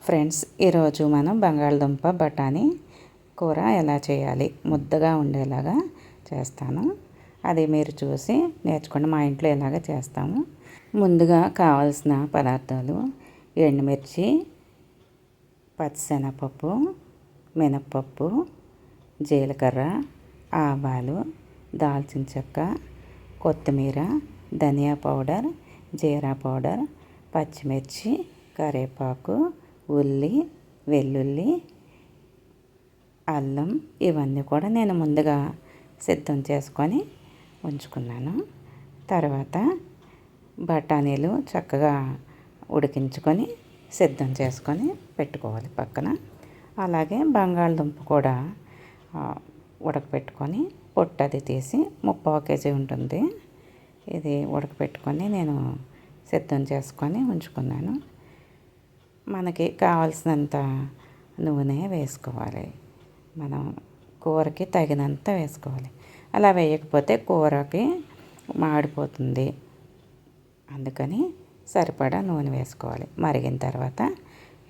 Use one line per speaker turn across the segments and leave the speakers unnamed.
Friends, ఈరోజు మనం బంగాళదుంప బఠానీ కూర ఎలా చేయాలి ముద్దగా ఉండేలాగా చేస్తాను. అది మీరు చూసి నేర్చుకోండి. మా ఇంట్లో ఎలాగ చేస్తాము. ముందుగా కావాల్సిన పదార్థాలు: ఎండుమిర్చి, పచ్చిశనగపప్పు, మినప్పప్పు, జీలకర్ర, ఆవాలు, దాల్చిన చెక్క, కొత్తిమీర, ధనియా పౌడర్, జీరా పౌడర్, పచ్చిమిర్చి, కరివేపాకు, ఉల్లి, వెల్లుల్లి, అల్లం ఇవన్నీ కూడా నేను ముందుగా సిద్ధం చేసుకొని ఉంచుకున్నాను. తర్వాత బఠానీలు చక్కగా ఉడికించుకొని సిద్ధం చేసుకొని పెట్టుకోవాలి పక్కన. అలాగే బంగాళదుంప కూడా ఉడకపెట్టుకొని పొట్టది తీసి 3/4 కేజీ ఉంటుంది. ఇది ఉడకపెట్టుకొని నేను సిద్ధం చేసుకొని ఉంచుకున్నాను. మనకి కావాల్సినంత నూనె వేసుకోవాలి. మనం కూరకి తగినంత వేసుకోవాలి. అలా వేయకపోతే కూరకి మాడిపోతుంది. అందుకని సరిపడా నూనె వేసుకోవాలి. మరిగిన తర్వాత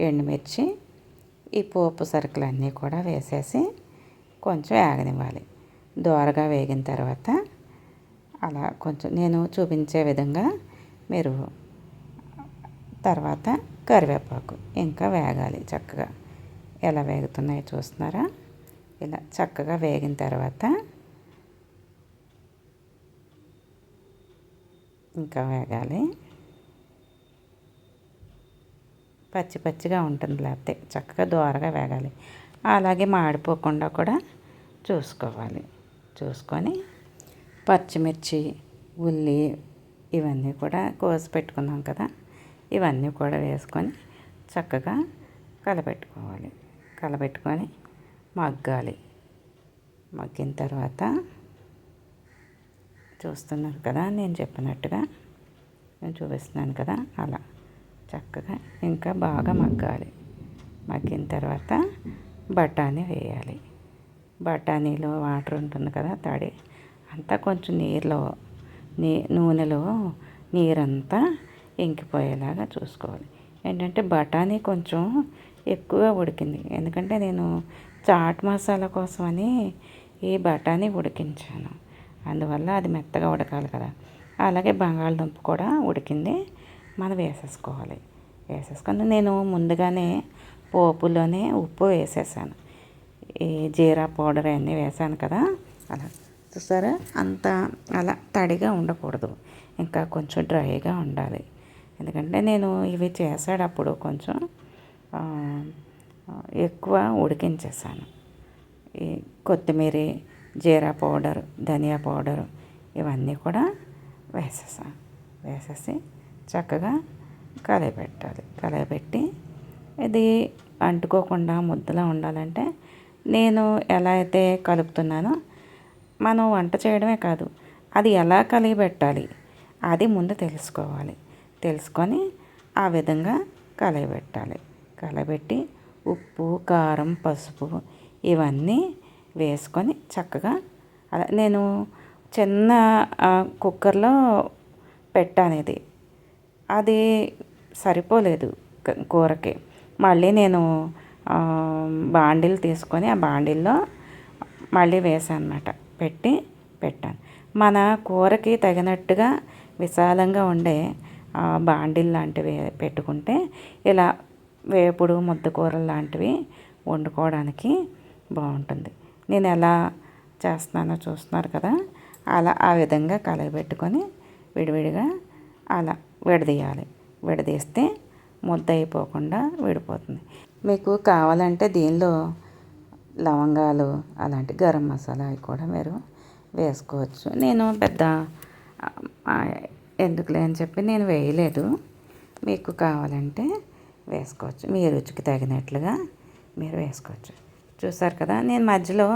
ఎండుమిర్చి, ఈ పోపు సరుకులన్నీ కూడా వేసేసి కొంచెం వేగనివ్వాలి. దోరగా వేగిన తర్వాత అలా కొంచెం నేను చూపించే విధంగా మీరు తర్వాత కరివేపాకు ఇంకా వేగాలి చక్కగా. ఎలా వేగుతున్నాయో చూస్తున్నారా? ఇలా చక్కగా వేగిన తర్వాత ఇంకా వేగాలి. పచ్చి పచ్చిగా ఉంటుంది, లేకపోతే చక్కగా దోరగా వేగాలి. అలాగే మాడిపోకుండా కూడా చూసుకోవాలి. చూసుకొని పచ్చిమిర్చి, ఉల్లి ఇవన్నీ కూడా కోసి పెట్టుకున్నాం కదా, ఇవన్నీ కూడా వేసుకొని చక్కగా కలపెట్టుకోవాలి. కలపెట్టుకొని మగ్గాలి. మగ్గిన తర్వాత చూస్తున్నారు కదా, నేను చెప్పినట్టుగా నేను చూపిస్తున్నాను కదా, అలా చక్కగా ఇంకా బాగా మగ్గాలి. మగ్గిన తర్వాత బఠానీ వేయాలి. బఠానీలో వాటర్ ఉంటుంది కదా, తడి అంతా కొంచెం నూనెలో నీరంతా ఇంకిపోయేలాగా చూసుకోవాలి. ఏంటంటే బఠానీ కొంచెం ఎక్కువగా ఉడికింది. ఎందుకంటే నేను చాట్ మసాలా కోసమని ఈ బఠానీ ఉడికించాను. అందువల్ల అది మెత్తగా ఉడకాలి కదా. అలాగే బంగాళదుంప కూడా ఉడికింది. మనం వేసేసుకోవాలి. వేసేసుకొని నేను ముందుగానే పోపులోనే ఉప్పు వేసేసాను. ఈ జీరా పౌడర్ అన్నీ వేసాను కదా, అలా చూసారా? అంత అలా తడిగా ఉండకూడదు, ఇంకా కొంచెం డ్రైగా ఉండాలి. ఎందుకంటే నేను ఇవి చేసేటప్పుడు కొంచెం ఎక్కువ ఉడికించేసాను. ఈ కొత్తిమీర, జీరా పౌడర్, ధనియా పౌడర్ ఇవన్నీ కూడా వేసేసాను. వేసేసి చక్కగా కలయపెట్టాలి. కలయపెట్టి ఇది అంటుకోకుండా ముద్దలా ఉండాలంటే నేను ఎలా అయితే కలుపుతున్నానో, మనం వంట చేయడమే కాదు, అది ఎలా కలియబెట్టాలి అది ముందు తెలుసుకోవాలి. తెలుసుకొని ఆ విధంగా కలయబెట్టాలి. కలయబెట్టి ఉప్పు, కారం, పసుపు ఇవన్నీ వేసుకొని చక్కగా అలా నేను చిన్న కుక్కర్లో పెట్టాను. అది సరిపోలేదు కూరకి. మళ్ళీ నేను బాండిల్ తీసుకొని ఆ బాండిల్లో మళ్ళీ వేసాను అన్నమాట. పెట్టాను. మన కూరకి తగినట్టుగా విశాలంగా ఉండే బాండిల్ లాంటివి పెట్టుకుంటే ఇలా వేపుడు, ముద్దకూరలు లాంటివి వండుకోవడానికి బాగుంటుంది. నేను ఎలా చేస్తున్నానో చూస్తున్నారు కదా, అలా ఆ విధంగా కలయబెట్టుకొని విడివిడిగా అలా విడదీయాలి. విడదీస్తే ముద్ద అయిపోకుండా విడిపోతుంది. మీకు కావాలంటే దీనిలో లవంగాలు, అలాంటి గరం మసాలా అవి కూడా మీరు వేసుకోవచ్చు. నేను పెద్ద ఎందుకులే అని చెప్పి నేను వేయలేదు. మీకు కావాలంటే వేసుకోవచ్చు. మీ రుచికి తగినట్లుగా మీరు వేసుకోవచ్చు. చూసారు కదా, నేను మధ్యలో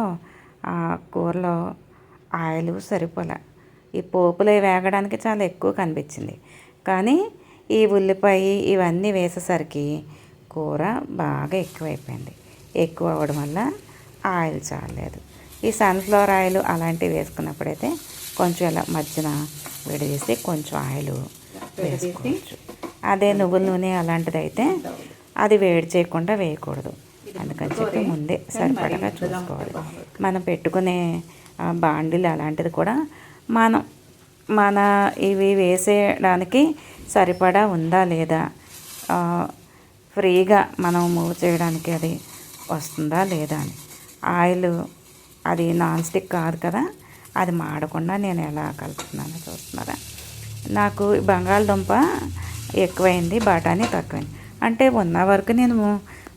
కూరలో ఆయిల్ సరిపోలే. ఈ పోపులు వేగడానికి చాలా ఎక్కువ కనిపించింది. కానీ ఈ ఉల్లిపాయ ఇవన్నీ వేసేసరికి కూర బాగా ఎక్కువైపోయింది. ఎక్కువ అవ్వడం వల్ల ఆయిల్ చాలలేదు. ఈ సన్ఫ్లవర్ ఆయిల్ అలాంటివి వేసుకున్నప్పుడైతే కొంచెం ఇలా మధ్యన విడదీసి కొంచెం ఆయిల్ వేసుకోవచ్చు. అదే నువ్వుల నూనె అలాంటిది అయితే అది వేడి చేయకుండా వేయకూడదు. అందుకని చెప్పి ముందే సరిపడగా చూసుకోవాలి. మనం పెట్టుకునే బాండిల్ అలాంటిది కూడా మనం మన ఇవి వేసేయడానికి సరిపడా ఉందా లేదా, ఫ్రీగా మనం మూవ్ చేయడానికి అది వస్తుందా లేదా అని. ఆయిల్ అది నాన్ స్టిక్ కాదు కదా, అది మాడకుండా నేను ఎలా కలుపుతున్నానో చూస్తున్నారా. నాకు బంగాళదుంప ఎక్కువైంది, బఠానీ తక్కువైంది. అంటే ఉన్న వరకు నేను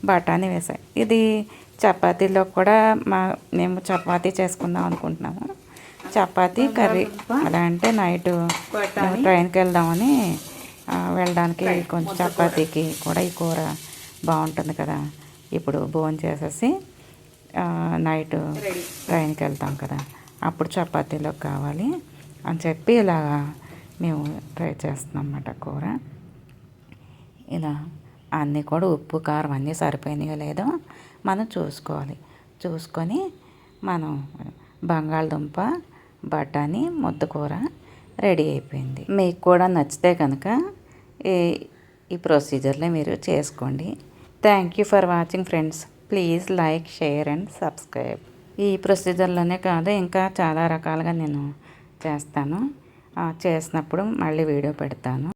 బఠానీ వేసాను. ఇది చపాతీలో కూడా మేము చపాతీ చేసుకుందాం అనుకుంటున్నాము. చపాతీ కర్రీ అలా అంటే నైట్ ట్రైన్కి వెళ్దామని వెళ్ళడానికి కొంచెం చపాతీకి కూడా ఈ కూర బాగుంటుంది కదా. ఇప్పుడు భోజనం చేసేసి నైట్ ట్రైన్కి వెళ్తాం కదా, అప్పుడు చపాతీలో కావాలి అని చెప్పి ఇలాగా మేము ట్రై చేస్తున్నాం అన్నమాట కూర. ఇలా అన్నీ కూడా ఉప్పు కారం అన్నీ సరిపోయినాయో లేదో మనం చూసుకోవాలి. చూసుకొని మనం బంగాళదుంప బఠానీ ముద్దకూర రెడీ అయిపోయింది. మీకు కూడా నచ్చితే కనుక ఈ ప్రొసీజర్లో మీరు చేసుకోండి. Thank you for watching friends. Please like, share and subscribe. ఈ ప్రొసీజర్లోనే కాదు, ఇంకా చాలా రకాలుగా నేను చేస్తాను. చేసినప్పుడు మళ్ళీ వీడియో పెడతాను.